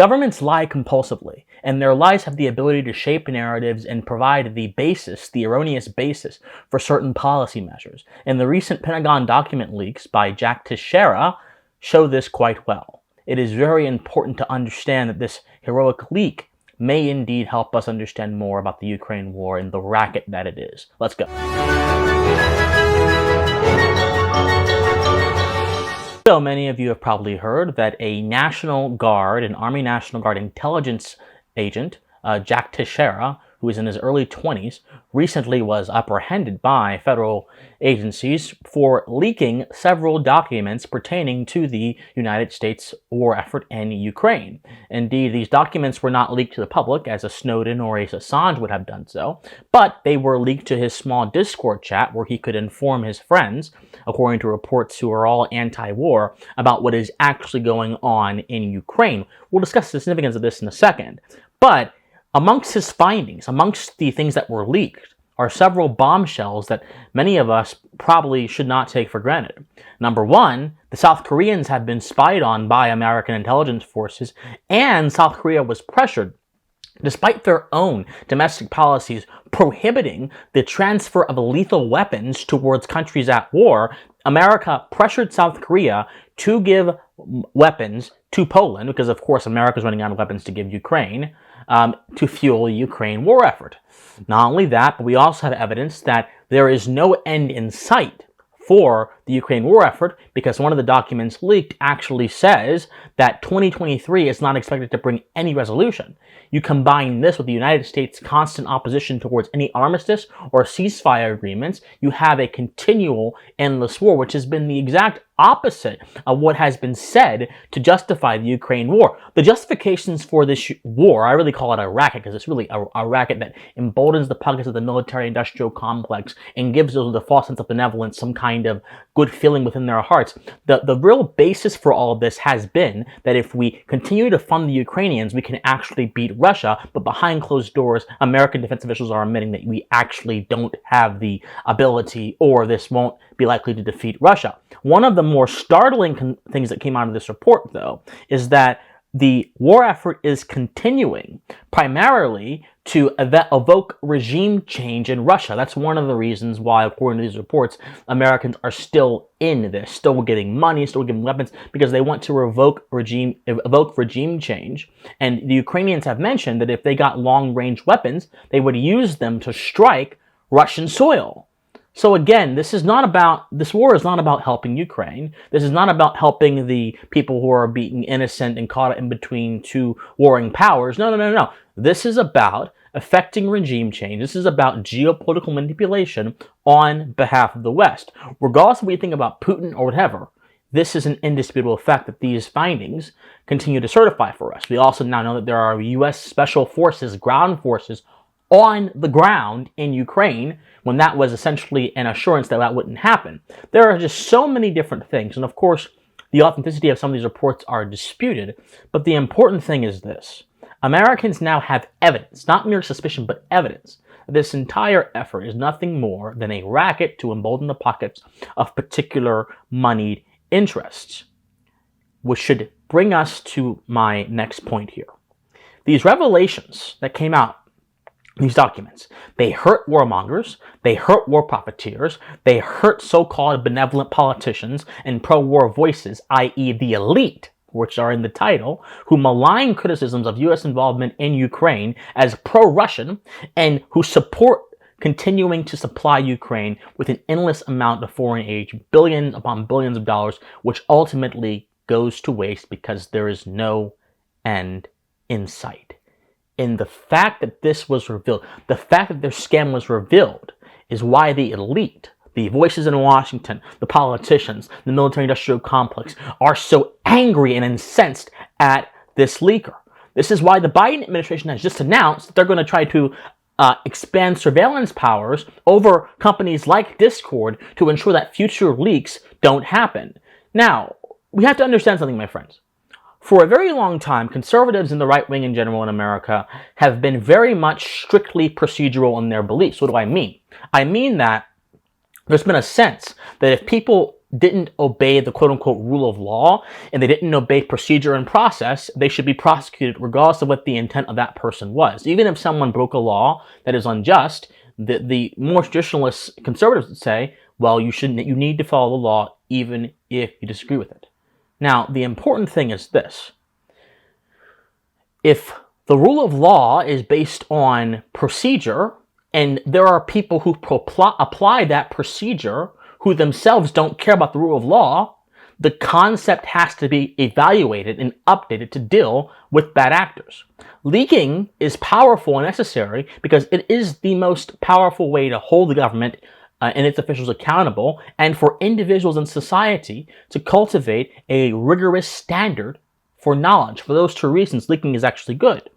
Governments lie compulsively, and their lies have the ability to shape narratives and provide the basis, the erroneous basis, for certain policy measures. And the recent Pentagon document leaks by Jack Teixeira show this quite well. It is very important to understand that this heroic leak may indeed help us understand more about the Ukraine war and the racket that it is. Let's go. So many of you have probably heard that a National Guard, an Army National Guard intelligence agent, Jack Teixeira, who is in his early 20s, recently was apprehended by federal agencies for leaking several documents pertaining to the United States war effort in Ukraine. Indeed, these documents were not leaked to the public, as a Snowden or a Assange would have done so, but they were leaked to his small Discord chat where he could inform his friends, according to reports who are all anti-war, about what is actually going on in Ukraine. We'll discuss the significance of this in a second, but amongst his findings, amongst the things that were leaked, are several bombshells that many of us probably should not take for granted. Number one, the South Koreans have been spied on by American intelligence forces, and South Korea was pressured, despite their own domestic policies prohibiting the transfer of lethal weapons towards countries at war. America pressured South Korea to give weapons to Poland, because of course America's running out of weapons to give Ukraine, to fuel the Ukraine war effort. Not only that, but we also have evidence that there is no end in sight for the Ukraine war effort, because one of the documents leaked actually says that 2023 is not expected to bring any resolution. You combine this with the United States' constant opposition towards any armistice or ceasefire agreements, you have a continual, endless war, which has been the exact opposite of what has been said to justify the Ukraine war. The justifications for this war, I really call it a racket, because it's really a racket that emboldens the pockets of the military-industrial complex and gives those with a false sense of benevolence some kind of good feeling within their hearts. The real basis for all of this has been that if we continue to fund the Ukrainians, we can actually beat Russia, but behind closed doors, American defense officials are admitting that we actually don't have the ability, or this won't be likely to defeat Russia. One of the more startling things that came out of this report, though, is that the war effort is continuing primarily to evoke regime change in Russia. That's one of the reasons why, according to these reports, Americans are still in this, still getting money, still getting weapons, because they want to evoke regime change. And the Ukrainians have mentioned that if they got long-range weapons, they would use them to strike Russian soil. So again, this war is not about helping Ukraine. This is not about helping the people who are being innocent and caught in between two warring powers. No. This is about affecting regime change. This is about geopolitical manipulation on behalf of the West. Regardless of what you think about Putin or whatever, this is an indisputable fact that these findings continue to certify for us. We also now know that there are U.S. special forces, ground forces, on the ground in Ukraine, when that was essentially an assurance that that wouldn't happen. There are just so many different things, and of course, the authenticity of some of these reports are disputed, but the important thing is this. Americans now have evidence, not mere suspicion, but evidence. This entire effort is nothing more than a racket to embolden the pockets of particular moneyed interests, which should bring us to my next point here. These revelations that came out, these documents, they hurt warmongers, they hurt war profiteers, they hurt so-called benevolent politicians and pro-war voices, i.e. the elite, which are in the title, who malign criticisms of U.S. involvement in Ukraine as pro-Russian, and who support continuing to supply Ukraine with an endless amount of foreign aid, billions upon billions of dollars, which ultimately goes to waste because there is no end in sight. And the fact that this was revealed, the fact that their scam was revealed, is why the elite, the voices in Washington, the politicians, the military-industrial complex, are so angry and incensed at this leaker. This is why the Biden administration has just announced that they're going to try to expand surveillance powers over companies like Discord to ensure that future leaks don't happen. Now, we have to understand something, my friends. For a very long time, conservatives and the right wing in general in America have been very much strictly procedural in their beliefs. What do I mean? I mean that there's been a sense that if people didn't obey the quote-unquote rule of law and they didn't obey procedure and process, they should be prosecuted regardless of what the intent of that person was. Even if someone broke a law that is unjust, the more traditionalist conservatives would say, well, you need to follow the law even if you disagree with it. Now, the important thing is this. If the rule of law is based on procedure, and there are people who apply that procedure who themselves don't care about the rule of law, the concept has to be evaluated and updated to deal with bad actors. Leaking is powerful and necessary because it is the most powerful way to hold the government and its officials accountable, and for individuals in society to cultivate a rigorous standard for knowledge. For those two reasons, leaking is actually good.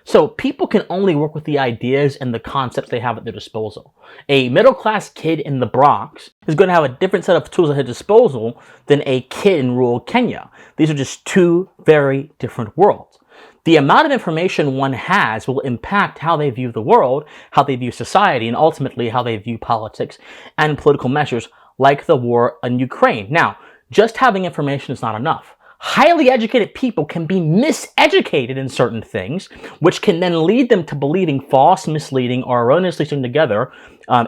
So people can only work with the ideas and the concepts they have at their disposal. A middle-class kid in the Bronx is going to have a different set of tools at his disposal than a kid in rural Kenya. These are just two very different worlds. The amount of information one has will impact how they view the world, how they view society, and ultimately how they view politics and political measures like the war in Ukraine. Now, just having information is not enough. Highly educated people can be miseducated in certain things, which can then lead them to believing false, misleading, or erroneously strung together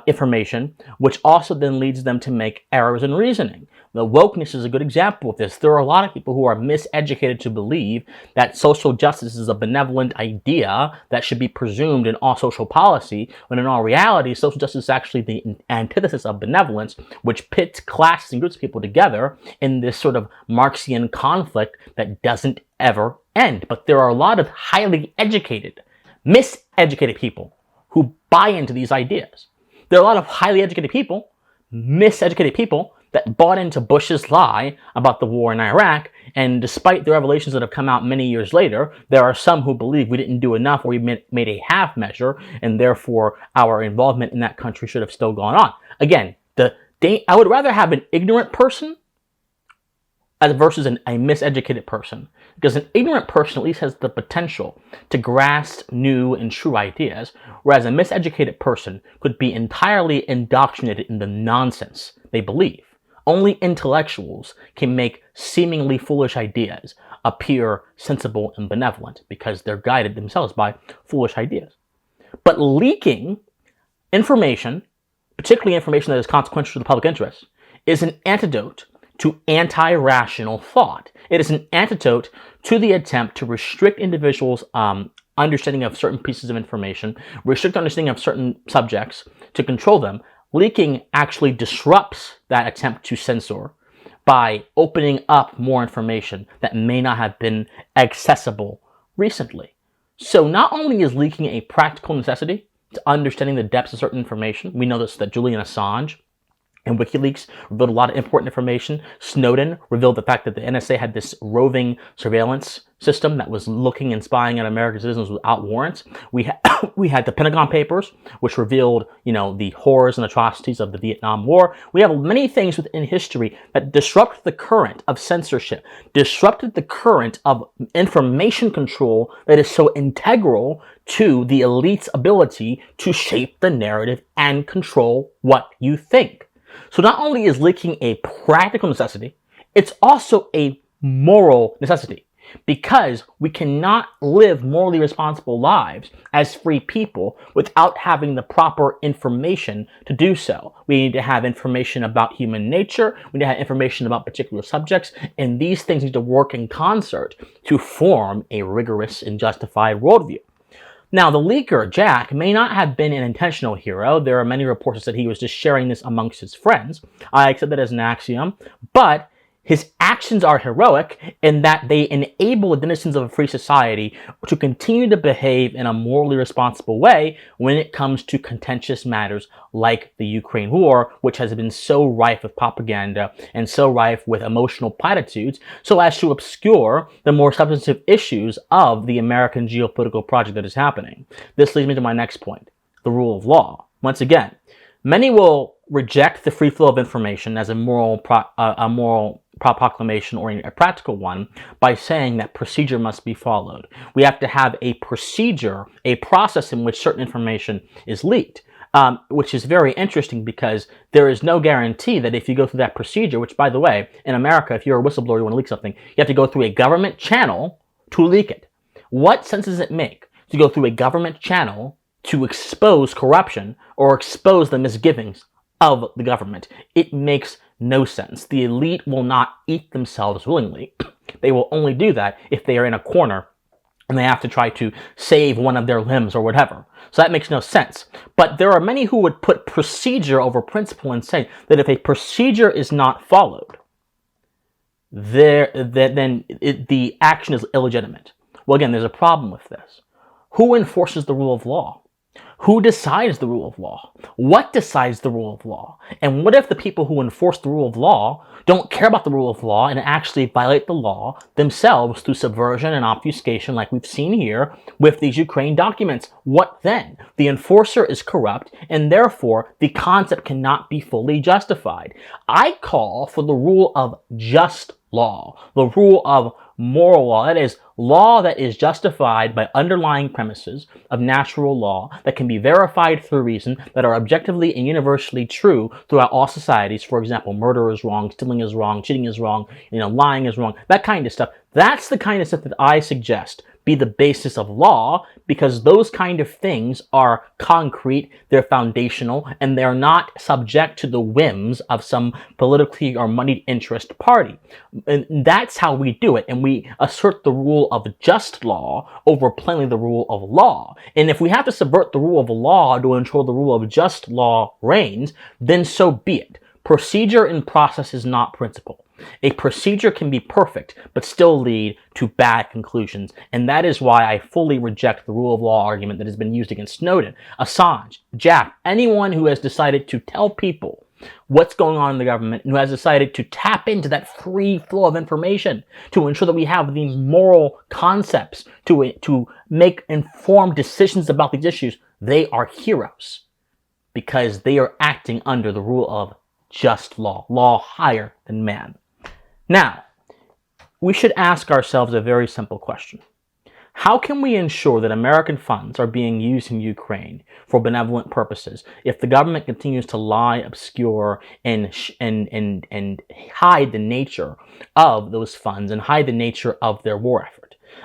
information, which also then leads them to make errors in reasoning. The wokeness is a good example of this. There are a lot of people who are miseducated to believe that social justice is a benevolent idea that should be presumed in all social policy, when in all reality, social justice is actually the antithesis of benevolence, which pits classes and groups of people together in this sort of Marxian conflict that doesn't ever end. But there are a lot of highly educated, miseducated people who buy into these ideas. There are a lot of highly educated people, miseducated people, that bought into Bush's lie about the war in Iraq, and despite the revelations that have come out many years later, there are some who believe we didn't do enough or we made a half measure, and therefore our involvement in that country should have still gone on. Again, I would rather have an ignorant person versus a miseducated person, because an ignorant person at least has the potential to grasp new and true ideas, whereas a miseducated person could be entirely indoctrinated in the nonsense they believe. Only intellectuals can make seemingly foolish ideas appear sensible and benevolent because they're guided themselves by foolish ideas. But leaking information, particularly information that is consequential to the public interest, is an antidote to anti-rational thought. It is an antidote to the attempt to restrict individuals' understanding of certain pieces of information, restrict understanding of certain subjects to control them. Leaking actually disrupts that attempt to censor by opening up more information that may not have been accessible recently. So not only is leaking a practical necessity to understanding the depths of certain information, we know this, that Julian Assange and WikiLeaks revealed a lot of important information. Snowden revealed the fact that the NSA had this roving surveillance system that was looking and spying on American citizens without warrants. We had the Pentagon Papers, which revealed, the horrors and atrocities of the Vietnam War. We have many things within history that disrupt the current of censorship, disrupted the current of information control that is so integral to the elite's ability to shape the narrative and control what you think. So not only is leaking a practical necessity, it's also a moral necessity, because we cannot live morally responsible lives as free people without having the proper information to do so. We need to have information about human nature, we need to have information about particular subjects, and these things need to work in concert to form a rigorous and justified worldview. Now, the leaker, Jack, may not have been an intentional hero. There are many reports that said he was just sharing this amongst his friends. I accept that as an axiom, but his actions are heroic in that they enable the denizens of a free society to continue to behave in a morally responsible way when it comes to contentious matters like the Ukraine war, which has been so rife with propaganda and so rife with emotional platitudes, so as to obscure the more substantive issues of the American geopolitical project that is happening. This leads me to my next point, the rule of law. Once again, many will reject the free flow of information as a moral proclamation or a practical one by saying that procedure must be followed. We have to have a procedure, a process in which certain information is leaked. which is very interesting because there is no guarantee that if you go through that procedure, which, by the way, in America, if you're a whistleblower, you want to leak something, you have to go through a government channel to leak it. What sense does it make to go through a government channel to expose corruption or expose the misgivings of the government? It makes no sense. The elite will not eat themselves willingly. They will only do that if they are in a corner and they have to try to save one of their limbs or whatever. So that makes no sense. But there are many who would put procedure over principle and say that if a procedure is not followed, then the action is illegitimate. Well, again, there's a problem with this. Who enforces the rule of law? Who decides the rule of law? What decides the rule of law? And what if the people who enforce the rule of law don't care about the rule of law and actually violate the law themselves through subversion and obfuscation like we've seen here with these Ukraine documents? What then? The enforcer is corrupt and therefore the concept cannot be fully justified. I call for the rule of just law, the rule of moral law. That is, law that is justified by underlying premises of natural law that can be verified through reason, that are objectively and universally true throughout all societies. For example, murder is wrong, stealing is wrong, cheating is wrong, lying is wrong, that kind of stuff. That's the kind of stuff that I suggest be the basis of law, because those kind of things are concrete, they're foundational, and they're not subject to the whims of some politically or moneyed interest party. And that's how we do it, and we assert the rule of just law over plainly the rule of law. And if we have to subvert the rule of law to ensure the rule of just law reigns, then so be it. Procedure and process is not principle. A procedure can be perfect, but still lead to bad conclusions. And that is why I fully reject the rule of law argument that has been used against Snowden, Assange, Jack, anyone who has decided to tell people what's going on in the government and who has decided to tap into that free flow of information to ensure that we have these moral concepts to make informed decisions about these issues. They are heroes because they are acting under the rule of just law, law higher than man. Now, we should ask ourselves a very simple question. How can we ensure that American funds are being used in Ukraine for benevolent purposes if the government continues to lie, obscure, and hide the nature of those funds and hide the nature of their war effort?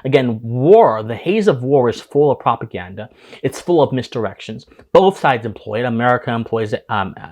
Again, war, the haze of war is full of propaganda. It's full of misdirections. Both sides employ it. America employs it.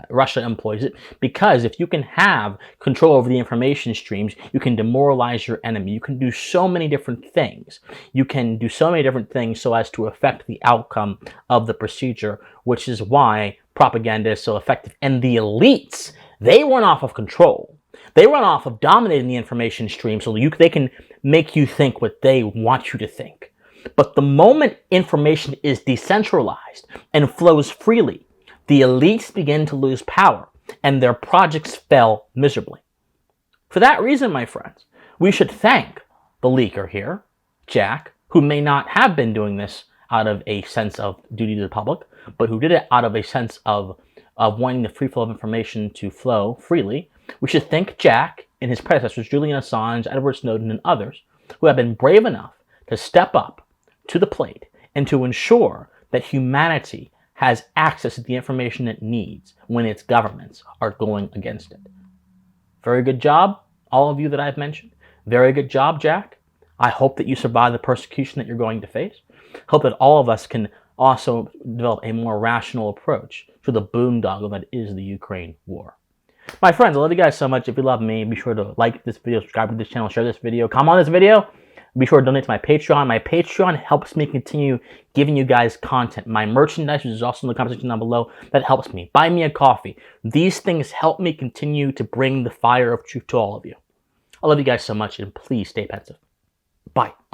Russia employs it. Because if you can have control over the information streams, you can demoralize your enemy. You can do so many different things. You can do so many different things so as to affect the outcome of the procedure, which is why propaganda is so effective. And the elites, they run off of control. They run off of dominating the information stream so they can make you think what they want you to think. But the moment information is decentralized and flows freely, the elites begin to lose power and their projects fail miserably. For that reason, my friends, we should thank the leaker here, Jack, who may not have been doing this out of a sense of duty to the public, but who did it out of a sense of wanting the free flow of information to flow freely. We should thank Jack and his predecessors, Julian Assange, Edward Snowden, and others, who have been brave enough to step up to the plate and to ensure that humanity has access to the information it needs when its governments are going against it. Very good job, all of you that I've mentioned. Very good job, Jack. I hope that you survive the persecution that you're going to face. Hope that all of us can also develop a more rational approach to the boondoggle that is the Ukraine war. My friends, I love you guys so much. If you love me, be sure to like this video, subscribe to this channel, share this video, comment on this video. Be sure to donate to my Patreon. My Patreon helps me continue giving you guys content. My merchandise, which is also in the comment section down below, that helps me. Buy me a coffee. These things help me continue to bring the fire of truth to all of you. I love you guys so much, and please stay pensive. Bye.